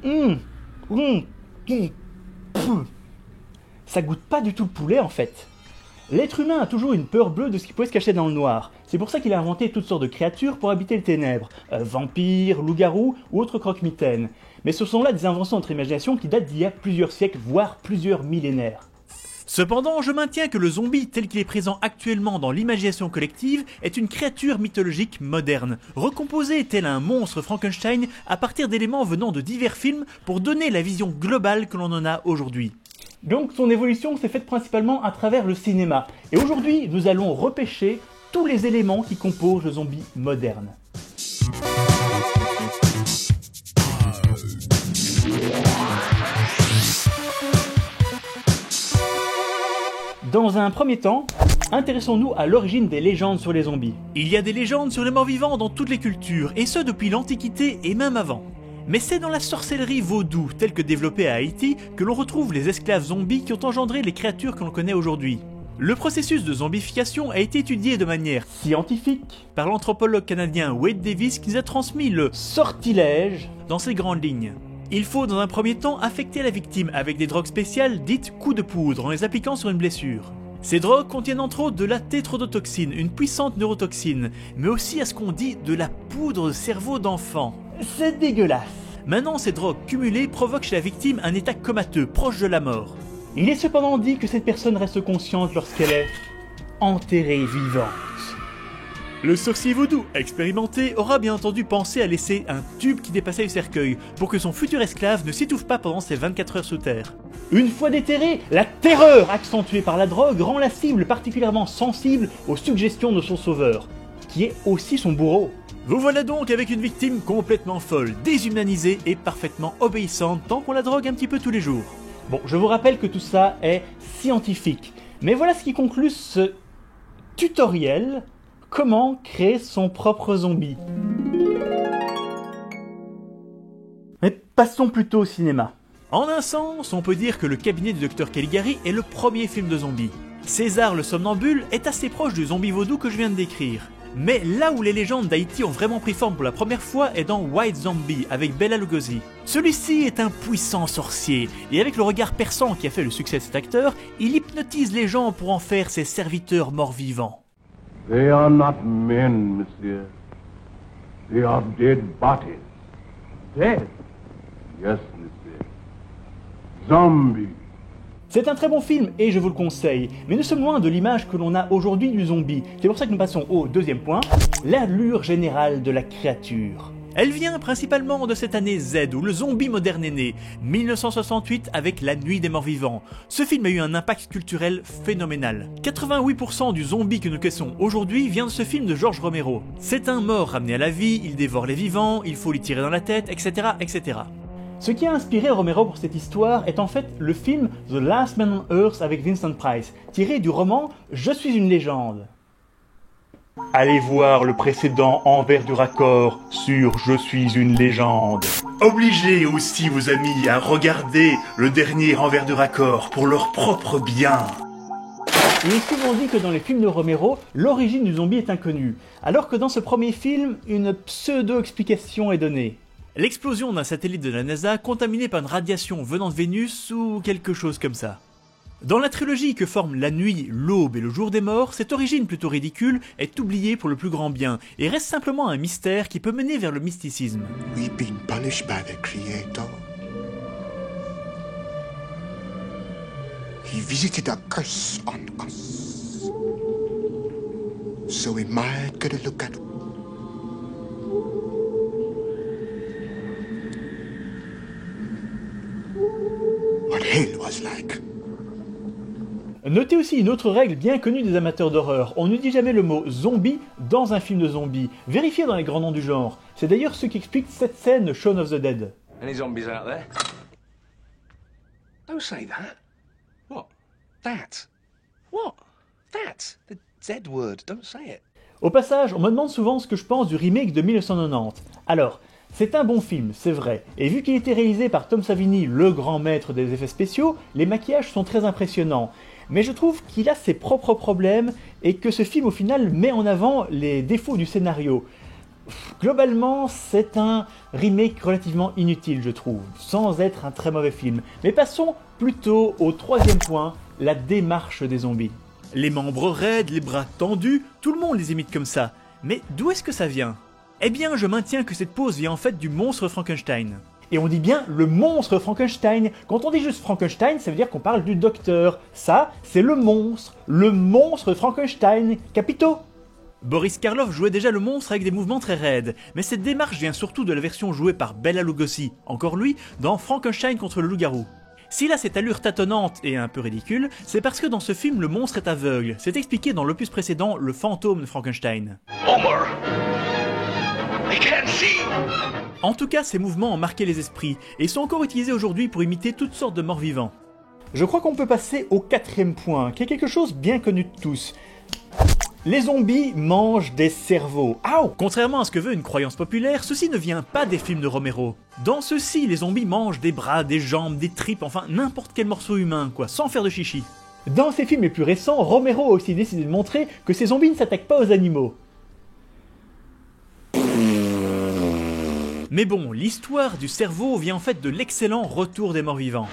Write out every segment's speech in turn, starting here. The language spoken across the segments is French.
Hum, hum, hum, pff. Ça goûte pas du tout le poulet en fait. L'être humain a toujours une peur bleue de ce qui pourrait se cacher dans le noir. C'est pour ça qu'il a inventé toutes sortes de créatures pour habiter les ténèbres. Vampires, loups-garous ou autres croque-mitaines. Mais ce sont là des inventions de notre imagination qui datent d'il y a plusieurs siècles, voire plusieurs millénaires. Cependant, je maintiens que le zombie tel qu'il est présent actuellement dans l'imagination collective est une créature mythologique moderne, recomposée tel un monstre Frankenstein à partir d'éléments venant de divers films pour donner la vision globale que l'on en a aujourd'hui. Donc son évolution s'est faite principalement à travers le cinéma. Et aujourd'hui, nous allons repêcher tous les éléments qui composent le zombie moderne. Dans un premier temps, intéressons-nous à l'origine des légendes sur les zombies. Il y a des légendes sur les morts vivants dans toutes les cultures, et ce depuis l'Antiquité et même avant. Mais c'est dans la sorcellerie vaudou, telle que développée à Haïti, que l'on retrouve les esclaves zombies qui ont engendré les créatures que l'on connaît aujourd'hui. Le processus de zombification a été étudié de manière Scientifique, par l'anthropologue canadien Wade Davis qui nous a transmis le sortilège, dans ses grandes lignes. Il faut dans un premier temps affecter la victime avec des drogues spéciales dites coups de poudre en les appliquant sur une blessure. Ces drogues contiennent entre autres de la tétrodotoxine, une puissante neurotoxine, mais aussi à ce qu'on dit de la poudre de cerveau d'enfant. c'est dégueulasse. Maintenant, ces drogues cumulées provoquent chez la victime un état comateux, proche de la mort. Il est cependant dit que cette personne reste consciente lorsqu'elle est enterrée vivante. Le sorcier vaudou expérimenté aura bien entendu pensé à laisser un tube qui dépassait le cercueil pour que son futur esclave ne s'étouffe pas pendant ses 24 heures sous terre. Une fois déterré, la terreur accentuée par la drogue rend la cible particulièrement sensible aux suggestions de son sauveur, qui est aussi son bourreau. Vous voilà donc avec une victime complètement folle, déshumanisée et parfaitement obéissante tant qu'on la drogue un petit peu tous les jours. Bon, je vous rappelle que tout ça est scientifique, mais voilà ce qui conclut ce tutoriel. Comment créer son propre zombie? Mais passons plutôt au cinéma. En un sens, on peut dire que Le cabinet du Dr Caligari est le premier film de zombie. César le somnambule est assez proche du zombie vaudou que je viens de décrire. Mais là où les légendes d'Haïti ont vraiment pris forme pour la première fois est dans White Zombie avec Bela Lugosi. Celui-ci est un puissant sorcier, et avec le regard perçant qui a fait le succès de cet acteur, il hypnotise les gens pour en faire ses serviteurs morts-vivants. They are not men, monsieur. They are dead bodies. Dead? Yes, monsieur. Zombies. C'est un très bon film et je vous le conseille, mais nous sommes loin de l'image que l'on a aujourd'hui du zombie. C'est pour ça que nous passons au deuxième point, l'allure générale de la créature. Elle vient principalement de cette année Z où le zombie moderne est né, 1968 avec La Nuit des Morts Vivants. Ce film a eu un impact culturel phénoménal. 88% du zombie que nous connaissons aujourd'hui vient de ce film de George Romero. C'est un mort ramené à la vie, il dévore les vivants, il faut lui tirer dans la tête, etc. etc. Ce qui a inspiré Romero pour cette histoire est en fait le film The Last Man on Earth avec Vincent Price, tiré du roman Je suis une légende. Allez voir le précédent envers du raccord sur Je suis une légende. Obligez aussi vos amis à regarder le dernier envers de raccord pour leur propre bien. Il est souvent dit que dans les films de Romero, l'origine du zombie est inconnue, alors que dans ce premier film, une pseudo-explication est donnée. L'explosion d'un satellite de la NASA contaminé par une radiation venant de Vénus ou quelque chose comme ça. Dans la trilogie que forment la nuit, l'aube et le jour des morts, cette origine plutôt ridicule est oubliée pour le plus grand bien et reste simplement un mystère qui peut mener vers le mysticisme. We've been punished by the Creator. He visited a curse on us. So we might get a look at what hell was like. Notez aussi une autre règle bien connue des amateurs d'horreur, on ne dit jamais le mot zombie dans un film de zombies. Vérifiez dans les grands noms du genre. C'est d'ailleurs ce qui explique cette scène de Shaun of the Dead. Any zombies out there? Don't say that. What? That? What? That? The Z word. Don't say it. Au passage, on me demande souvent ce que je pense du remake de 1990. Alors, c'est un bon film, c'est vrai, et vu qu'il était réalisé par Tom Savini, le grand maître des effets spéciaux, les maquillages sont très impressionnants. Mais je trouve qu'il a ses propres problèmes et que ce film au final met en avant les défauts du scénario. Globalement, c'est un remake relativement inutile, je trouve, sans être un très mauvais film. Mais passons plutôt au troisième point, la démarche des zombies. Les membres raides, les bras tendus, tout le monde les imite comme ça. Mais d'où est-ce que ça vient? Eh bien, je maintiens que cette pose vient en fait du monstre Frankenstein. Et on dit bien le monstre Frankenstein. Quand on dit juste Frankenstein, ça veut dire qu'on parle du docteur. Ça, c'est le monstre Frankenstein, capito. Boris Karloff jouait déjà le monstre avec des mouvements très raides, mais cette démarche vient surtout de la version jouée par Bela Lugosi, encore lui, dans Frankenstein contre le loup-garou. S'il a cette allure tâtonnante et un peu ridicule, c'est parce que dans ce film le monstre est aveugle, c'est expliqué dans l'opus précédent, Le fantôme de Frankenstein. Homer! I can't see! En tout cas, ces mouvements ont marqué les esprits, et sont encore utilisés aujourd'hui pour imiter toutes sortes de morts vivants. Je crois qu'on peut passer au quatrième point, qui est quelque chose bien connu de tous. Les zombies mangent des cerveaux. Aouh! Contrairement à ce que veut une croyance populaire, ceci ne vient pas des films de Romero. Dans ceux-ci, les zombies mangent des bras, des jambes, des tripes, enfin n'importe quel morceau humain, quoi, sans faire de chichi. Dans ses films les plus récents, Romero a aussi décidé de montrer que ces zombies ne s'attaquent pas aux animaux. Mais bon, l'histoire du cerveau vient en fait de l'excellent Retour des morts vivants.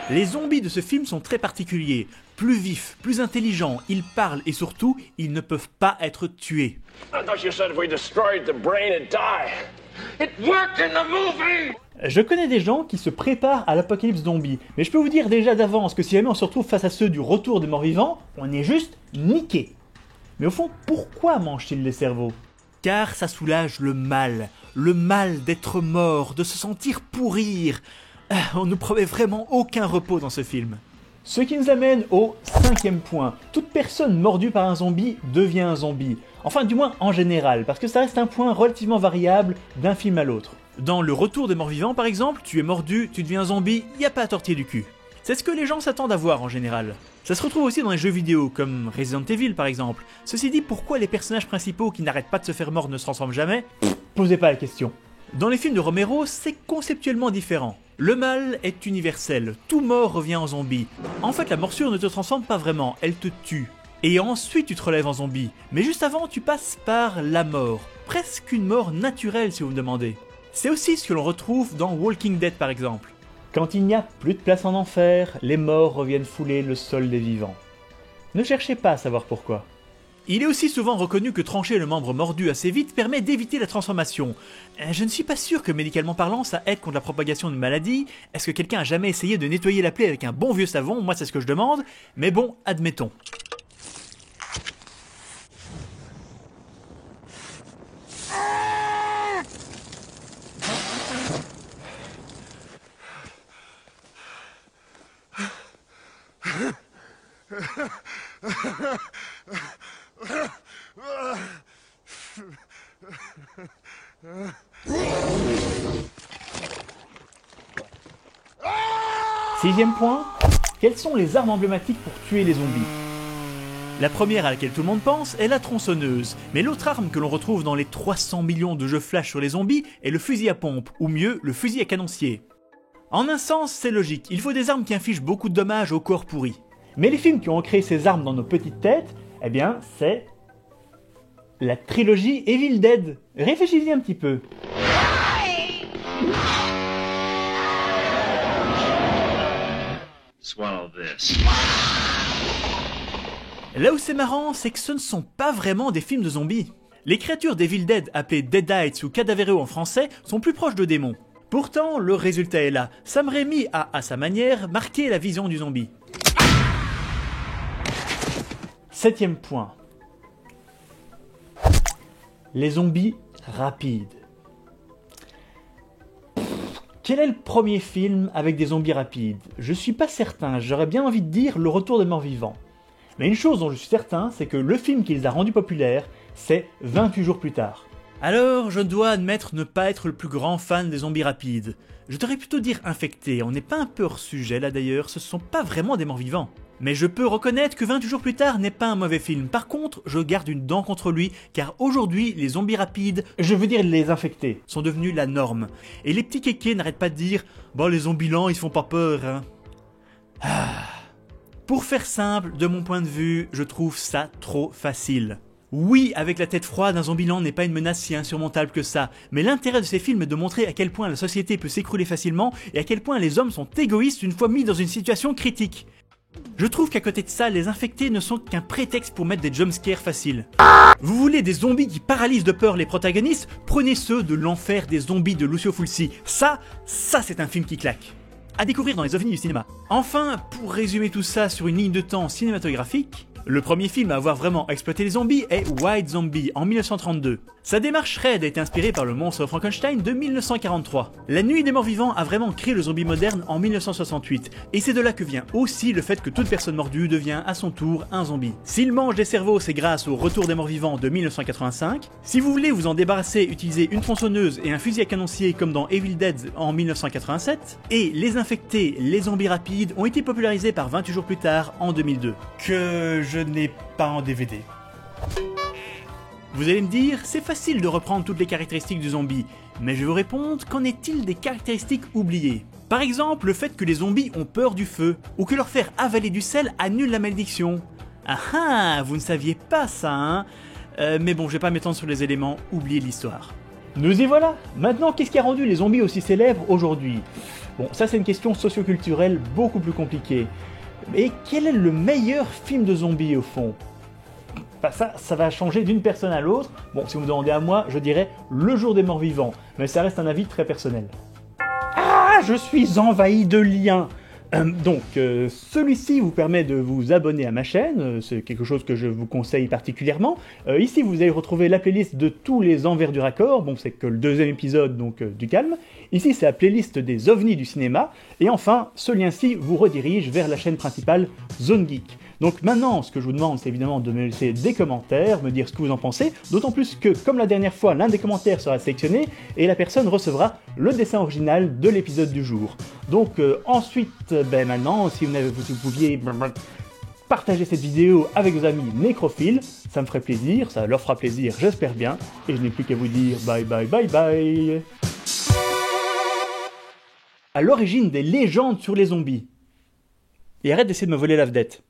Les zombies de ce film sont très particuliers, plus vifs, plus intelligents, ils parlent et surtout, ils ne peuvent pas être tués. I thought you said if we destroyed the brain, it'd die. It worked in the movie! Je connais des gens qui se préparent à l'apocalypse zombie, mais je peux vous dire déjà d'avance que si jamais on se retrouve face à ceux du Retour des morts vivants, on est juste niqué. Mais au fond, pourquoi mangent-ils les cerveaux? Car ça soulage le mal d'être mort, de se sentir pourrir. On ne promet vraiment aucun repos dans ce film. Ce qui nous amène au cinquième point. Toute personne mordue par un zombie devient un zombie. Enfin, du moins en général, parce que ça reste un point relativement variable d'un film à l'autre. Dans Le Retour des morts vivants par exemple, tu es mordu, tu deviens un zombie, y a pas à tortiller du cul. C'est ce que les gens s'attendent à voir en général. Ça se retrouve aussi dans les jeux vidéo, comme Resident Evil par exemple. Ceci dit, pourquoi les personnages principaux qui n'arrêtent pas de se faire mordre ne se transforment jamais? Posez pas la question. Dans les films de Romero, c'est conceptuellement différent. Le mal est universel, tout mort revient en zombie. En fait, la morsure ne te transforme pas vraiment, elle te tue. Et ensuite tu te relèves en zombie. Mais juste avant, tu passes par la mort. Presque une mort naturelle si vous me demandez. C'est aussi ce que l'on retrouve dans Walking Dead par exemple. Quand il n'y a plus de place en enfer, les morts reviennent fouler le sol des vivants. Ne cherchez pas à savoir pourquoi. Il est aussi souvent reconnu que trancher le membre mordu assez vite permet d'éviter la transformation. Je ne suis pas sûr que médicalement parlant ça aide contre la propagation de maladies. Est-ce que quelqu'un a jamais essayé de nettoyer la plaie avec un bon vieux savon? Moi c'est ce que je demande. Mais bon, admettons. Sixième point, quelles sont les armes emblématiques pour tuer les zombies? La première à laquelle tout le monde pense est la tronçonneuse, mais l'autre arme que l'on retrouve dans les 300 millions de jeux flash sur les zombies est le fusil à pompe, ou mieux, le fusil à canoncier. En un sens, c'est logique, il faut des armes qui infligent beaucoup de dommages au corps pourri. Mais les films qui ont créé ces armes dans nos petites têtes, eh bien, c'est la trilogie Evil Dead. Réfléchissez un petit peu. Swallow this. Là où c'est marrant, c'est que ce ne sont pas vraiment des films de zombies. Les créatures d'Evil Dead, appelées Deadites ou Cadavereux en français, sont plus proches de démons. Pourtant, le résultat est là. Sam Raimi a, à sa manière, marqué la vision du zombie. Septième point. Les zombies rapides. Quel est le premier film avec des zombies rapides? Je suis pas certain, j'aurais bien envie de dire Le Retour des morts vivants. Mais une chose dont je suis certain, c'est que le film qui les a rendus populaires, c'est 28 jours plus tard. Alors, je dois admettre ne pas être le plus grand fan des zombies rapides. Je devrais plutôt dire infectés, on n'est pas un peu hors sujet là d'ailleurs, ce sont pas vraiment des morts vivants. Mais je peux reconnaître que 28 jours plus tard n'est pas un mauvais film. Par contre, je garde une dent contre lui, car aujourd'hui, les zombies rapides, Je veux dire les infectés. sont devenus la norme. Et les petits kékés n'arrêtent pas de dire « Bon, les zombies lents, ils font pas peur, hein. » Pour faire simple, de mon point de vue, je trouve ça trop facile. Oui, avec la tête froide, un Zombieland n'est pas une menace si insurmontable que ça, mais l'intérêt de ces films est de montrer à quel point la société peut s'écrouler facilement et à quel point les hommes sont égoïstes une fois mis dans une situation critique. Je trouve qu'à côté de ça, les infectés ne sont qu'un prétexte pour mettre des jumpscares faciles. Vous voulez des zombies qui paralysent de peur les protagonistes? Prenez ceux de l'enfer des zombies de Lucio Fulci. Ça c'est un film qui claque. À découvrir dans les ovnis du cinéma. Enfin, pour résumer tout ça sur une ligne de temps cinématographique, le premier film à avoir vraiment exploité les zombies est White Zombie en 1932. Sa démarche raide a été inspirée par le monstre Frankenstein de 1943. La Nuit des Morts Vivants a vraiment créé le zombie moderne en 1968, et c'est de là que vient aussi le fait que toute personne mordue devient à son tour un zombie. S'il mange des cerveaux, c'est grâce au Retour des Morts Vivants de 1985. Si vous voulez vous en débarrasser, utilisez une tronçonneuse et un fusil à canoncier comme dans Evil Dead en 1987. Et les infectés, les zombies rapides ont été popularisés par 28 jours plus tard en 2002. Que je n'ai pas en DVD. Vous allez me dire, c'est facile de reprendre toutes les caractéristiques du zombie, mais je vais vous répondre, qu'en est-il des caractéristiques oubliées? Par exemple, le fait que les zombies ont peur du feu, ou que leur faire avaler du sel annule la malédiction. Ah ah, vous ne saviez pas ça, hein? Mais bon, je vais pas m'étendre sur les éléments, oubliez l'histoire. Nous y voilà. Maintenant, qu'est-ce qui a rendu les zombies aussi célèbres aujourd'hui? Bon, ça c'est une question socioculturelle beaucoup plus compliquée. Mais quel est le meilleur film de zombies au fond? Enfin, ça va changer d'une personne à l'autre. Bon, si vous me demandez à moi, je dirais Le Jour des Morts Vivants, mais ça reste un avis très personnel. Ah, je suis envahi de liens. Celui-ci vous permet de vous abonner à ma chaîne, c'est quelque chose que je vous conseille particulièrement. Ici, vous allez retrouver la playlist de tous les envers du raccord, bon, c'est que le deuxième épisode, donc du calme. Ici, c'est la playlist des ovnis du cinéma. Et enfin, ce lien-ci vous redirige vers la chaîne principale Zone Geek. Donc maintenant, ce que je vous demande, c'est évidemment de me laisser des commentaires, me dire ce que vous en pensez, d'autant plus que, comme la dernière fois, l'un des commentaires sera sélectionné et la personne recevra le dessin original de l'épisode du jour. Donc ensuite, maintenant, si vous pouviez partager cette vidéo avec vos amis nécrophiles, ça me ferait plaisir, ça leur fera plaisir, j'espère bien, et je n'ai plus qu'à vous dire bye bye bye bye. À l'origine des légendes sur les zombies. Et arrête d'essayer de me voler la vedette.